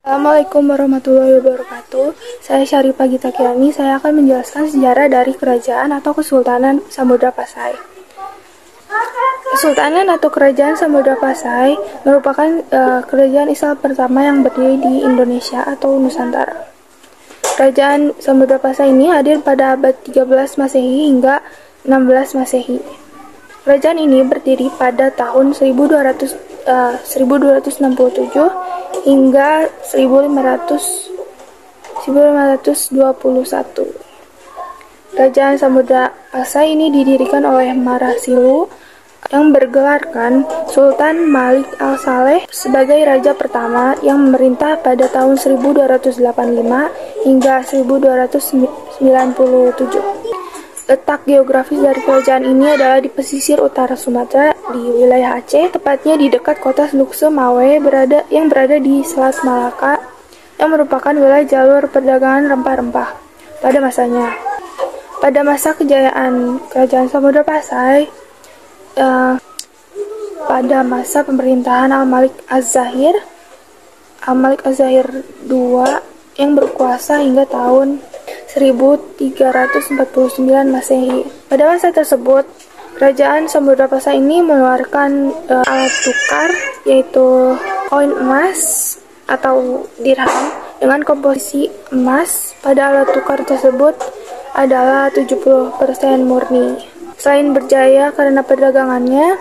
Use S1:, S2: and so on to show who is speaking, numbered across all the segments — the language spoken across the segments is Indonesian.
S1: Assalamualaikum warahmatullahi wabarakatuh. Saya Syarifah Gita Kirani. Saya akan menjelaskan sejarah dari kerajaan atau Kesultanan Samudra Pasai. Kesultanan atau Kerajaan Samudra Pasai merupakan kerajaan Islam pertama yang berdiri di Indonesia atau Nusantara. Kerajaan Samudra Pasai ini hadir pada abad 13 Masehi hingga 16 Masehi. Kerajaan ini berdiri pada tahun 1267 hingga 1521. Kerajaan Samudra Pasai ini didirikan oleh Marasilu yang bergelarkan Sultan Malik Al-Saleh sebagai raja pertama yang memerintah pada tahun 1285 hingga 1297. Letak geografis dari kerajaan ini adalah di pesisir utara Sumatera di wilayah Aceh, tepatnya di dekat kota Lukse Mawe yang berada di Selat Malaka, yang merupakan wilayah jalur perdagangan rempah-rempah pada masanya. Pada masa kejayaan Kerajaan Samudra Pasai, pada masa pemerintahan Al-Malik Az-Zahir II yang berkuasa hingga tahun 1349 Masehi. Pada masa tersebut, Kerajaan Samudra Pasai ini mengeluarkan alat tukar, yaitu koin emas atau dirham dengan komposisi emas. Pada alat tukar tersebut adalah 70% murni. Selain berjaya karena perdagangannya,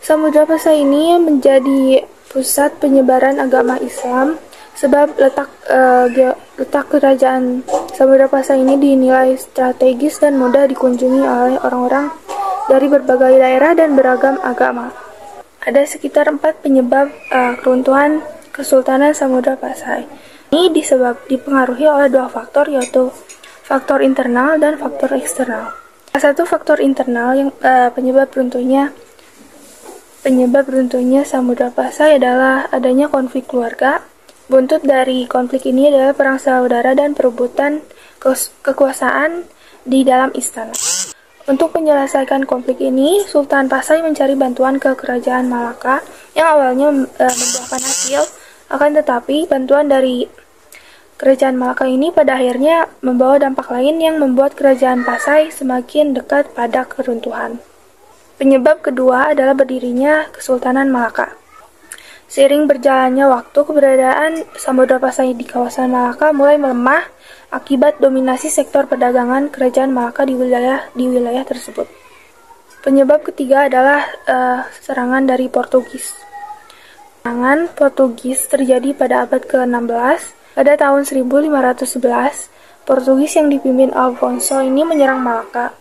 S1: Samudra Pasai ini menjadi pusat penyebaran agama Islam. Sebab letak kerajaan Samudra Pasai ini dinilai strategis dan mudah dikunjungi oleh orang-orang dari berbagai daerah dan beragam agama. Ada sekitar 4 penyebab keruntuhan Kesultanan Samudra Pasai. Ini dipengaruhi oleh 2 faktor, yaitu faktor internal dan faktor eksternal. Salah satu faktor internal yang penyebab runtuhnya Samudra Pasai adalah adanya konflik keluarga. Buntut dari konflik ini adalah perang saudara dan perebutan kekuasaan di dalam istana. Untuk menyelesaikan konflik ini, Sultan Pasai mencari bantuan ke Kerajaan Malaka yang awalnya membuahkan hasil. Akan tetapi, bantuan dari Kerajaan Malaka ini pada akhirnya membawa dampak lain yang membuat Kerajaan Pasai semakin dekat pada keruntuhan. Penyebab kedua adalah berdirinya Kesultanan Malaka. Seiring berjalannya waktu, keberadaan Samudra Pasai di kawasan Malaka mulai melemah akibat dominasi sektor perdagangan Kerajaan Malaka di wilayah tersebut. Penyebab ketiga adalah serangan dari Portugis. Serangan Portugis terjadi pada abad ke-16. Pada tahun 1511, Portugis yang dipimpin Alfonso ini menyerang Malaka.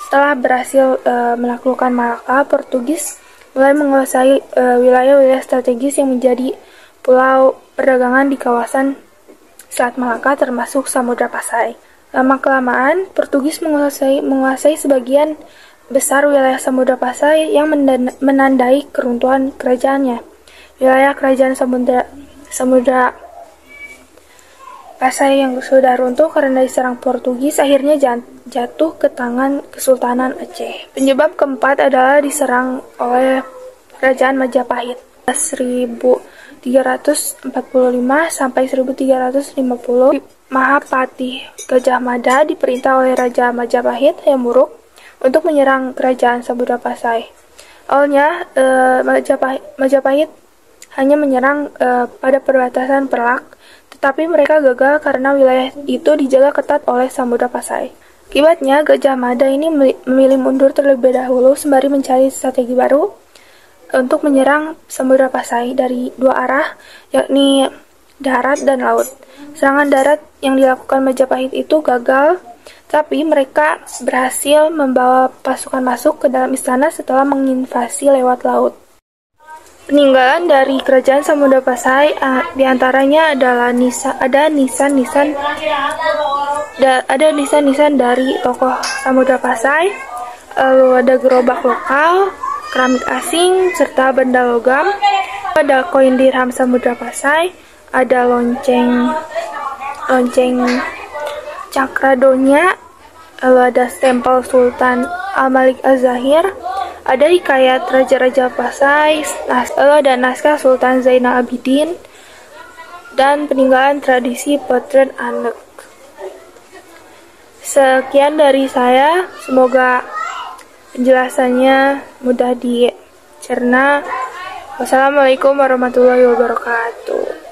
S1: Setelah berhasil menaklukkan Malaka, Portugis mulai menguasai wilayah-wilayah strategis yang menjadi pulau perdagangan di kawasan Selat Malaka termasuk Samudra Pasai. Lama-kelamaan, Portugis menguasai sebagian besar wilayah Samudra Pasai yang menandai keruntuhan kerajaannya. Wilayah kerajaan Samudra Pasai yang sudah runtuh karena diserang Portugis akhirnya jatuh ke tangan Kesultanan Aceh. Penyebab keempat adalah diserang oleh Kerajaan Majapahit 1345 sampai 1350. Mahapati Gajah Mada diperintah oleh Raja Majapahit yang buruk untuk menyerang Kerajaan Samudra Pasai. Awalnya Majapahit hanya menyerang pada perbatasan Perlak, tetapi mereka gagal karena wilayah itu dijaga ketat oleh Samudra Pasai. Akibatnya, Gajah Mada ini memilih mundur terlebih dahulu sembari mencari strategi baru untuk menyerang Samudra Pasai dari 2 arah, yakni darat dan laut. Serangan darat yang dilakukan Majapahit itu gagal, tapi mereka berhasil membawa pasukan masuk ke dalam istana setelah menginvasi lewat laut. Peninggalan dari Kerajaan Samudra Pasai diantaranya adalah nisan-nisan dari tokoh Samudra Pasai, lalu ada gerobak lokal, keramik asing, serta benda logam. Ada koin dirham Samudra Pasai, ada lonceng cakradonya, lalu ada stempel Sultan Al-Malik Az-Zahir, ada hikayat Raja-Raja Pasai, lalu ada naskah Sultan Zainal Abidin, dan peninggalan tradisi potret anek. Sekian dari saya, semoga penjelasannya mudah dicerna. Wassalamualaikum warahmatullahi wabarakatuh.